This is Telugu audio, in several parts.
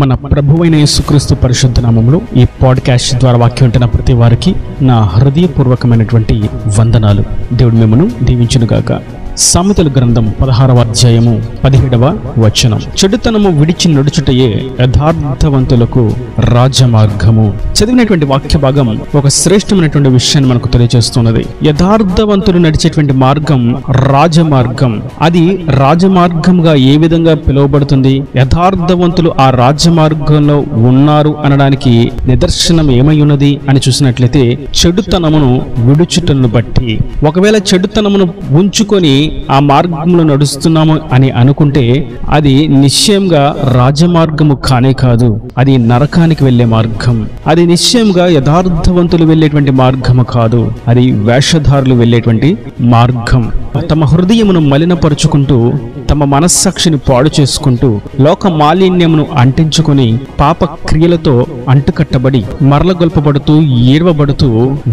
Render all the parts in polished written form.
మన ప్రభువైన యేసుక్రీస్తు పరిశుద్ధ నామములో ఈ పాడ్కాస్ట్ ద్వారా వాక్యం వింటున్న ప్రతి వారికి నా హృదయపూర్వకమైనటువంటి వందనాలు. దేవుడు మిమ్మను దీవించునుగాక. సామెతల గ్రంథం 16వ అధ్యాయము 17వ వచనం. చెడుతనము విడిచి నడుచుటయే యథార్థవంతులకు రాజమార్గము. చదివినటువంటి వాక్య భాగం ఒక శ్రేష్టమైనటువంటి విషయాన్ని మనకు తెలియజేస్తున్నది. యథార్థవంతులు నడిచేటువంటి మార్గం రాజమార్గం. అది రాజమార్గంగా ఏ విధంగా పిలువబడుతుంది? యథార్థవంతులు ఆ రాజమార్గంలో ఉన్నారు అనడానికి నిదర్శనం ఏమై ఉన్నది అని చూసినట్లయితే చెడుతనమును విడుచుటను బట్టి. ఒకవేళ చెడుతనమును ఉంచుకొని ఆ మార్గంలో నడుస్తున్నాము అని అనుకుంటే అది నిశ్చయంగా రాజమార్గము కానే కాదు, అది నరకానికి వెళ్లే మార్గం. అది నిశ్చయంగా యథార్థవంతులు వెళ్లేటువంటి మార్గము కాదు, అది వేషధారులు వెళ్లేటువంటి మార్గం. తమ హృదయమును మలినపరుచుకుంటూ, తమ మనస్సాక్షిని పాడు చేసుకుంటూ, లోక మాలిన్యమును అంటించుకొని, పాప క్రియలతో అంటుకట్టబడి మరలగొల్పబడుతూ ఏడవబడుతూ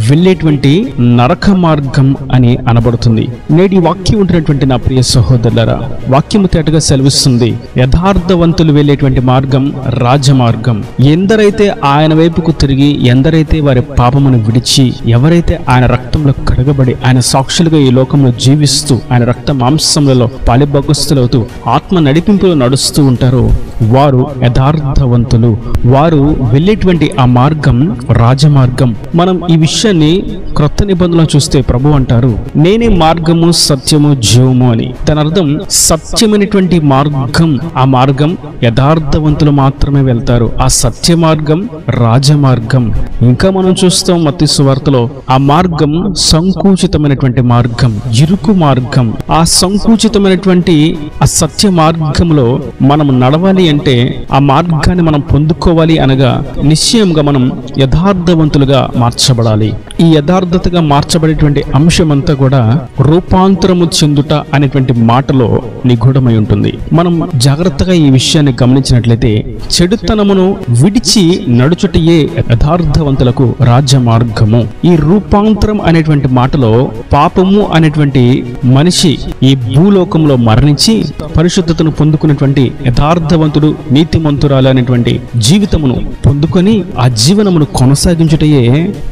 వెళ్ళేటువంటి నరక మార్గం అని అనబడుతుంది. నేటి వాక్యం ఉంటున్నటువంటి నా ప్రియ సహోదరులారా, వాక్యము తేటగా సెలవిస్తుంది, యథార్థవంతులు వెళ్ళేటువంటి మార్గం రాజమార్గం. ఎందరైతే ఆయన వైపుకు తిరిగి, ఎందరైతే వారి పాపమును విడిచి, ఎవరైతే ఆయన రక్తంలో కడగబడి ఆయన సాక్షులుగా ఈ లోకంలో జీవిస్తూ ఆయన రక్త మాంసములలో పాలిభాగస్తులవుతూ ఆత్మ నడిపింపులో నడుస్తూ ఉంటారో వారు యథార్థవంతులు. వారు వెళ్ళేటువంటి ఆ మార్గం రాజమార్గం. మనం ఈ విషయాన్ని క్రొత్త నిబంధనలో చూస్తే ప్రభు అంటారు, నేనే మార్గము సత్యము జీవము అని. దాని అర్థం సత్యమైనటువంటి మార్గం, ఆ మార్గం యథార్థవంతులు మాత్రమే వెళ్తారు. ఆ సత్య మార్గం రాజమార్గం. ఇంకా మనం చూస్తాం మత్తయి సువార్తలో ఆ మార్గం సంకుచితమైనటువంటి మార్గం, ఇరుకు మార్గం. ఆ సంకుచితమైనటువంటి ఆ సత్య మార్గంలో మనం నడవాలి అంటే, ఆ మార్గాన్ని మనం పొందుకోవాలి అనగా నిశ్చయంగా మనం యథార్థవంతులుగా మార్చబడాలి. ఈ యథార్థతగా మార్చబడేటువంటి అంశమంతా కూడా రూపాంతరము చెందుట అనేటువంటి మాటలో నిగూఢమై ఉంటుంది. మనం జాగ్రత్తగా ఈ విషయాన్ని గమనించినట్లయితే చెడుతనమును విడిచి నడుచుటయే యథార్థవంతులకు రాజమార్గము. ఈ రూపాంతరం అనేటువంటి మాటలో పాపము అనేటువంటి మనిషి ఈ భూలోకంలో మరణించి పరిశుద్ధతను పొందుకున్నటువంటి యథార్థవంతుడు, నీతిమంతురాలు అనేటువంటి జీవితమును పొందుకొని ఆ జీవనమును కొనసాగించుటయే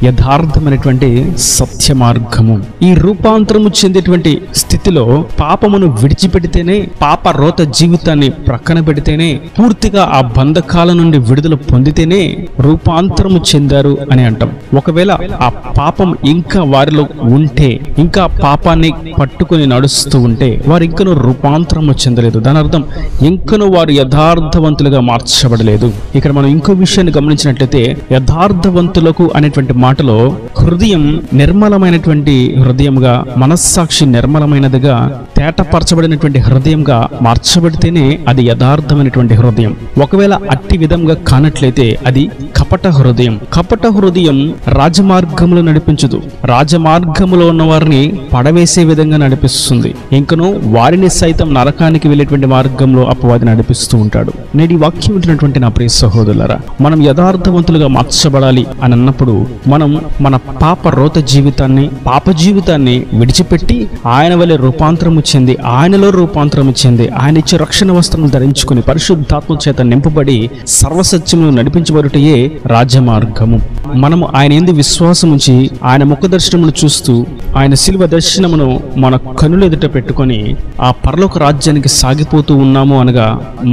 యథార్థమైనటువంటి సత్య మార్గము. ఈ రూపాంతరము చెందేటువంటి స్థితిలో పాపమును విడిచిపెడితేనే, పాప రోత జీవితాన్ని ప్రక్కన పెడితేనే, పూర్తిగా ఆ బంధకాల నుండి విడుదల పొందితేనే రూపాంతరము చెందారు అని అంటాం. ఒకవేళ ఆ పాపం ఇంకా వారిలో ఉంటే, ఇంకా పాపాన్ని పట్టుకుని నడుస్తూ ఉంటే వారు ఇంకనూ రూపాంతరము చెందలేదు. దాని అర్థం ఇంకనూ వారు యథార్థవంతులుగా మార్చబడలేదు. ఇక్కడ మనం ఇంకో విషయాన్ని గమనించినట్లయితే యథార్థవంతులకు అనేటువంటి మాటలో హృదయం నిర్మలమైనటువంటి హృదయంగా, మనస్సాక్షి నిర్మలమైనదిగా, తేటపరచబడినటువంటి హృదయంగా మార్చబడితేనే అది యథార్థమైనటువంటి హృదయం. ఒకవేళ అట్టి విధంగా కానట్లయితే అది కపట హృదయం. కపట హృదయం రాజమార్గంలో నడిపించదు, రాజమార్గంలో ఉన్న వారిని పడవేసే విధంగా నడిపిస్తుంది. ఇంకను వారిని సైతం నరకానికి వెళ్ళేటువంటి మార్గంలో అపవాది నడిపిస్తూ ఉంటాడు. నేటి వాక్యం వింటున్నటువంటి నా ప్రియ సహోదరులారా, మనం యథార్థవంతులుగా మార్చబడాలి అని అన్నప్పుడు మనం మన పాప రోత జీవితాన్ని, పాప జీవితాన్ని విడిచిపెట్టి ఆయన వలె రూపాంతరము చెంది, ఆయనలో రూపాంతరము చెంది, ఆయన ఇచ్చే రక్షణ వస్త్రం ధరించుకుని పరిశుద్ధాత్మ చేత నింపబడి సర్వసత్యమును నడిపించబడుటయే రాజమార్గము. మనము ఆయన యందు విశ్వాసం ఉంచి ఆయన ముఖ దర్శనమును చూస్తూ ఆయన శిలువ దర్శనమును మన కనుల ఎదుట పెట్టుకొని ఆ పరలోక రాజ్యానికి సాగిపోతూ ఉన్నాము అనగా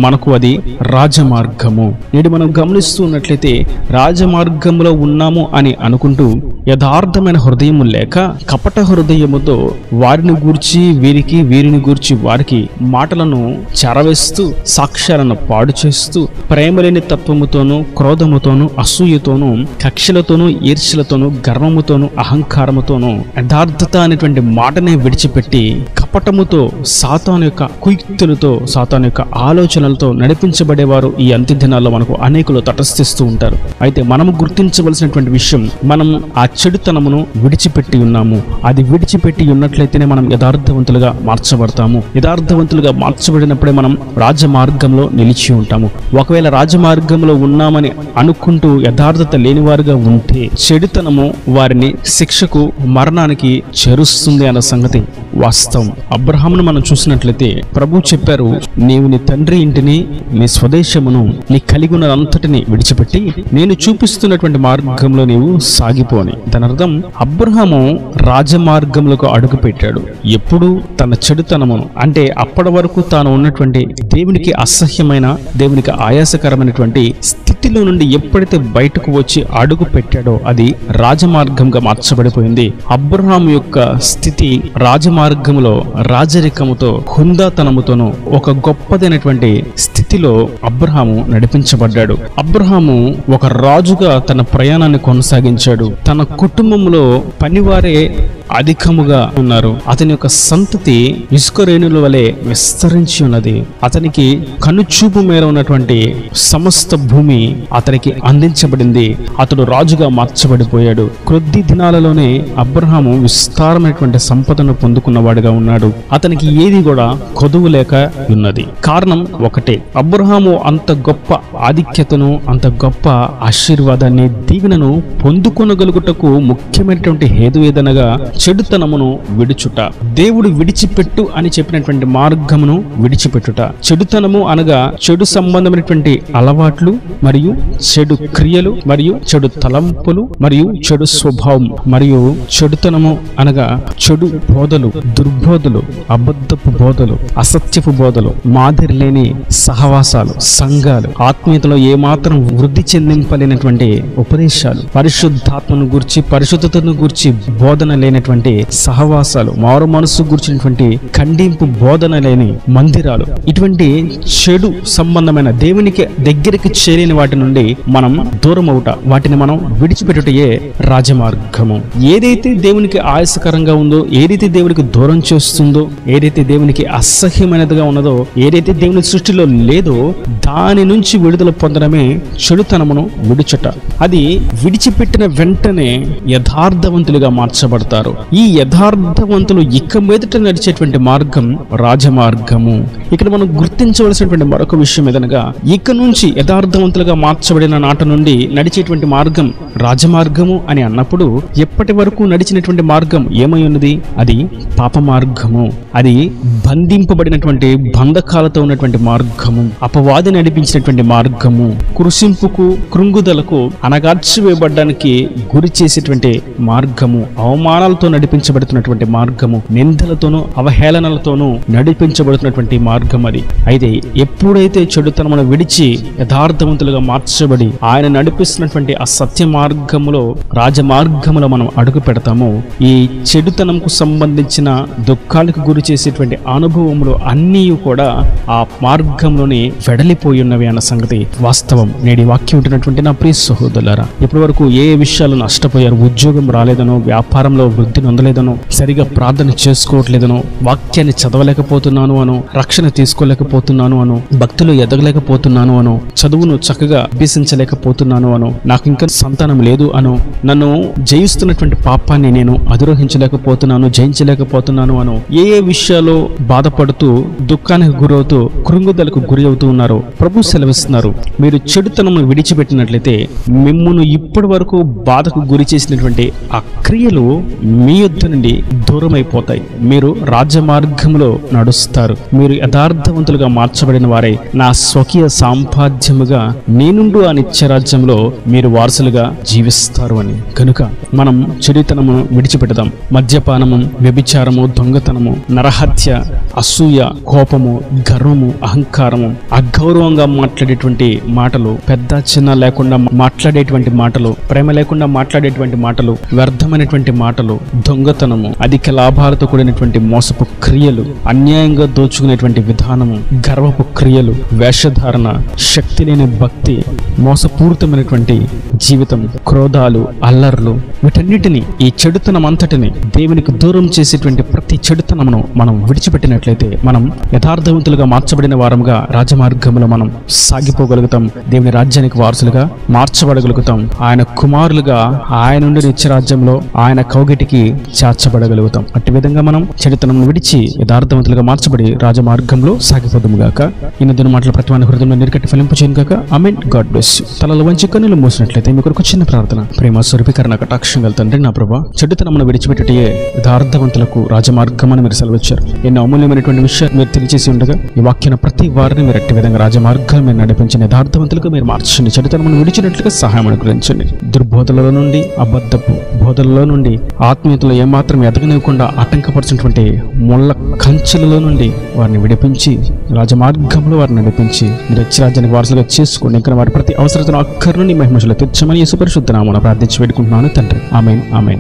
మనకు అది రాజమార్గము. నేడు మనం గమనిస్తూ ఉన్నట్లయితే రాజమార్గంలో ఉన్నాము అని అనుకుంటూ యథార్థమైన హృదయము లేక కపట హృదయముతో వారిని గూర్చి వీరికి, వీరిని గూర్చి వారికి మాటలను చెరవేస్తూ, సాక్ష్యాలను పాడు చేస్తూ, ప్రేమలేని తత్వముతోనూ, క్రోధముతోనూ, అసూయతోనూ, కక్షలతోనూ, ఈర్ష్యలతోనూ, గర్వముతోనూ, అహంకారముతోనూ యథార్థత అనేటువంటి మాటనే విడిచిపెట్టి కపటముతో, సాతాను యొక్క కుయుక్తులతో, సాతాను యొక్క ఆలోచనలతో నడిపించబడేవారు ఈ అంత్య దినాల్లో మనకు అనేకులు తటస్థిస్తూ ఉంటారు. అయితే మనము గుర్తించవలసినటువంటి విషయం, మనం ఆ చెడుతనమును విడిచిపెట్టి ఉన్నాము. అది విడిచిపెట్టి ఉన్నట్లయితేనే మనం యథార్థవంతులుగా మార్చబడతాము. యథార్థవంతులుగా మార్చబడినప్పుడే మనం రాజమార్గంలో నిలిచి ఉంటాము. ఒకవేళ రాజమార్గంలో ఉన్నామని అనుకుంటూ యథార్థత లేనివారుగా ఉంటే చెడుతనము వారిని శిక్షకు, మరణానికి చేరుస్తుంది అన్న సంగతి వాస్తవం. అబ్రహామును మనం చూసినట్లయితే ప్రభు చెప్పారు, నీవు నీ తండ్రి ఇంటిని, నీ స్వదేశమును, నీ కలిగి ఉన్నదంతటిని విడిచిపెట్టి నేను చూపిస్తున్నటువంటి మార్గంలో నీవు సాగిపోని. దాని అర్థం అబ్రహాము రాజమార్గములకు అడుగు పెట్టాడు. ఎప్పుడు తన చెడుతనమును, అంటే అప్పటి వరకు తాను ఉన్నటువంటి దేవునికి అసహ్యమైన, దేవునికి ఆయాసకరమైనటువంటి స్థితిలో నుండి ఎప్పుడైతే బయటకు వచ్చి అడుగు పెట్టాడో అది రాజమార్గంగా మార్చబడిపోయింది. అబ్రహాము యొక్క స్థితి రాజమార్గములో రాజరికముతో, హుందాతనముతోనూ ఒక గొప్పదైనటువంటి స్థితిలో అబ్రహాము నడిపించబడ్డాడు. అబ్రహాము ఒక రాజుగా తన ప్రయాణాన్ని కొనసాగించాడు. తన కుటుంబంలో పనివారే అధికముగా ఉన్నారు. అతని యొక్క సంతతి ఇసుక రేణుల వలె విస్తరించి ఉన్నది. అతనికి కనుచూపు మేర ఉన్నటువంటి సమస్త భూమి అతనికి అందించబడింది. అతడు రాజుగా మార్చబడిపోయాడు. కొద్ది దినాలలోనే అబ్రహాము విస్తారమైనటువంటి సంపదను పొందుకున్నవాడుగా ఉన్నాడు. అతనికి ఏది కూడా కొదువు లేక ఉన్నది. కారణం ఒకటే, అబ్రహాము అంత గొప్ప ఆధిక్యతను, అంత గొప్ప ఆశీర్వాదాన్ని, దీవెనను పొందుకొనగలుగుటకు ముఖ్యమైనటువంటి హేతు ఏదనగా చెడుతనమును విడుచుట. దేవుడు విడిచిపెట్టు అని చెప్పినటువంటి మార్గమును విడిచిపెట్టుట. చెడుతనము అనగా చెడు సంబంధమైనటువంటి అలవాట్లు మరియు చెడు క్రియలు మరియు చెడు తలంపులు మరియు చెడు స్వభావం. మరియు చెడుతనము అనగా చెడు బోధలు, దుర్బోధలు, అబద్ధపు బోధలు, అసత్యపు బోధలు, మాదిరి లేని సహవాసాలు, సంఘాలు, ఆత్మీయతలో ఏమాత్రం వృద్ధి చెందింపలేనటువంటి ఉపదేశాలు, పరిశుద్ధాత్మను గూర్చి, పరిశుద్ధతను గూర్చి బోధన లేనటువంటి సహవాసాలు, మారు మనసు గురించినటువంటి ఖండింపు బోధన లేని మందిరాలు, ఇటువంటి చెడు సంబంధమైన దేవునికి దగ్గరికి చేరిన వాటి నుండి మనం దూరం అవుట, వాటిని మనం విడిచిపెట్టుటయే రాజమార్గము. ఏదైతే దేవునికి ఆయాసకరంగా ఉందో, ఏదైతే దేవునికి దూరం చేస్తుందో, ఏదైతే దేవునికి అసహ్యమైనదిగా ఉన్నదో, ఏదైతే దేవుని సృష్టిలో లేదో దాని నుంచి విడుదల పొందడమే చెడుతనమును విడుచుట. అది విడిచిపెట్టిన వెంటనే యథార్థవంతులుగా మార్చబడతారు. ఈ యథార్థవంతులు ఇక మీదట నడిచేటువంటి మార్గం రాజమార్గము. ఇక్కడ మనం గుర్తించవలసినటువంటి మరొక విషయం ఏదనగా, ఇక నుంచి యథార్థవంతులుగా మార్చబడిన నాట నుండి నడిచేటువంటి మార్గం రాజమార్గము అని అన్నప్పుడు, ఎప్పటి వరకు నడిచినటువంటి మార్గం ఏమై ఉన్నది? అది పాప మార్గము. అది బంధింపబడినటువంటి బంధకాలతో ఉన్నటువంటి మార్గము, అపవాది నడిపించినటువంటి మార్గము, కృషింపుకు, కృంగుదలకు, అనగార్చివేయబడ్డానికి గురి చేసేటువంటి మార్గము, అవమానాలతో నడిపించబడుతున్నటువంటి మార్గము, నిందలతోనూ అవహేళనలతోనూ నడిపించబడుతున్నటువంటి మార్గం అది. అయితే ఎప్పుడైతే చెడుతనమును విడిచి యథార్థవంతులుగా మార్చబడి ఆయన నడిపిస్తున్నటువంటి ఆ సత్య మార్గములో, రాజమార్గములో మనం అడుగు పెడతామో, ఈ చెడుతనంకు సంబంధించిన దుఃఖాలకు గురి చేసేటువంటి అనుభవములు అన్నీ కూడా ఆ మార్గంలోనే వెడలిపోయి ఉన్నవి అన్న సంగతి వాస్తవం. నేటి వాక్యం ఉంటున్నటువంటి నా ప్రియ సహోదరులారా, ఇప్పటి వరకు ఏ విషయాలు నష్టపోయారు? ఉద్యోగం రాలేదనో, వ్యాపారంలో వృద్ధి నొందలేదనో, సరిగా ప్రార్థన చేసుకోవట్లేదనో, వాక్యాన్ని చదవలేకపోతున్నాను అనో, రక్షణ తీసుకోలేకపోతున్నాను అనో, భక్తులు ఎదగలేకపోతున్నాను అనో, చదువును చక్కగా అభ్యసించలేకపోతున్నాను అనో, నాకు ఇంకా సంతానం లేదు అనో, నన్ను జయిస్తున్నటువంటి పాపాన్ని నేను అధిరోహించలేకపోతున్నాను, జయించలేకపోతున్నాను అనో, ఏ విషయాల్లో బాధపడుతూ దుఃఖానికి గురవుతూ కృంగుదలకు గురి అవుతూ ఉన్నారో ప్రభు సెలవిస్తున్నారు, మీరు చెడుతనము విడిచిపెట్టినట్లయితే మిమ్మును ఇప్పటి వరకు బాధకు గురి చేసినటువంటి ఆ క్రియలు మీ యొద్ద నుండి దూరమైపోతాయి. మీరు రాజమార్గంలో నడుస్తారు. మీరు యథార్థవంతులుగా మార్చబడిన వారై నా స్వకీయ సాంపాద్యముగా నేనుండు ఆ నిత్యరాజ్యంలో మీరు వారసులుగా జీవిస్తారు అని. కనుక మనం చెడుతనమును విడిచిపెడదాం. మద్యపానము, వ్యభిచారము, దొంగతనము, నరహత్య, అసూయ, కోపము, గర్వము, అహంకారము, అగౌరవంగా మాట్లాడేటువంటి మాటలు, పెద్ద చిన్న లేకుండా మాట్లాడేటువంటి మాటలు, ప్రేమ లేకుండా మాట్లాడేటువంటి మాటలు, వ్యర్థమైనటువంటి మాటలు, దొంగతనము, అధిక లాభాలతో కూడినటువంటి మోసపు క్రియలు, అన్యాయంగా దోచుకునేటువంటి విధానము, గర్వపు క్రియలు, వేషధారణ, శక్తి లేని భక్తి, మోసపూరితమైనటువంటి జీవితం, క్రోధాలు, అల్లర్లు, వీటన్నిటిని, ఈ చెడుతనం అంతటిని, దేవునికి దూరం చేసేటువంటి ప్రతి చెడుతనమును మనం విడిచిపెట్టినట్లయితే ఉన్నట్లయితే మనం యథార్థవంతులుగా మార్చబడిన వారముగా రాజమార్గంలో మనం సాగిపోగలుగుతాం. దేవుని రాజ్యానికి వారసులుగా మార్చబడగలుగుతాం. ఆయన కుమారులుగా ఆయన నుండి నిత్యరాజ్యంలో ఆయన కౌగిటికి చేర్చబడగలుగుతాం. అట్టి విధంగా మనం చెడుతనం విడిచి యథార్థవంతులుగా మార్చబడి రాజమార్గంలో సాగిపోదుము గాక. ఇన్న మాటల ప్రతి మన హృదయంలో నిరకట్టి ఫలింపచేయను గాక. ఆమేన్. God bless you. తలలో వంచి కన్నులు మూసినట్లయితే మీకు ఒక చిన్న ప్రార్థన. ప్రేమ స్వరూపీకరణ కటాక్షం గల తండ్రి, నా ప్రభా, చెడుతనమును విడిచిపెట్టుటయే యథార్థవంతులకు రాజమార్గం అని మీరు సెలవిచ్చారు. ఎన్నో అమూల్యమైనటువంటి విషయాలు మీరు తెలియజేసి ఉండగా ఈ వాక్యం ప్రతి వారిని మీరు అట్టి విధంగా రాజమార్గం మీరు నడిపించిన యథార్థవంతులుగా మీరు మార్చండి. చెడుతనమును విడిచినట్లుగా సహాయం అనుగ్రహించండి. దుర్బోధలలో నుండి, అబద్ధపు బోధలలో నుండి, ఆత్మీయతలో ఏమాత్రం ఎదగనివ్వకుండా ఆటంకపరిచినటువంటి ముళ్ళ కంచెలలో నుండి వారిని విడిపించి రాజమార్గంలో వారిని నడిపించి నిత్యరాజ్యానికి వారసులుగా చేసుకోండి. ఇంకా వారి ప్రతి అవసరతను అక్కర్ను మహిమలో తీర్చమని యేసు పరిశుద్ధ నామమున ప్రార్థించి వేడుకుంటున్నాను తండ్రి. ఆమేన్. ఆమేన్.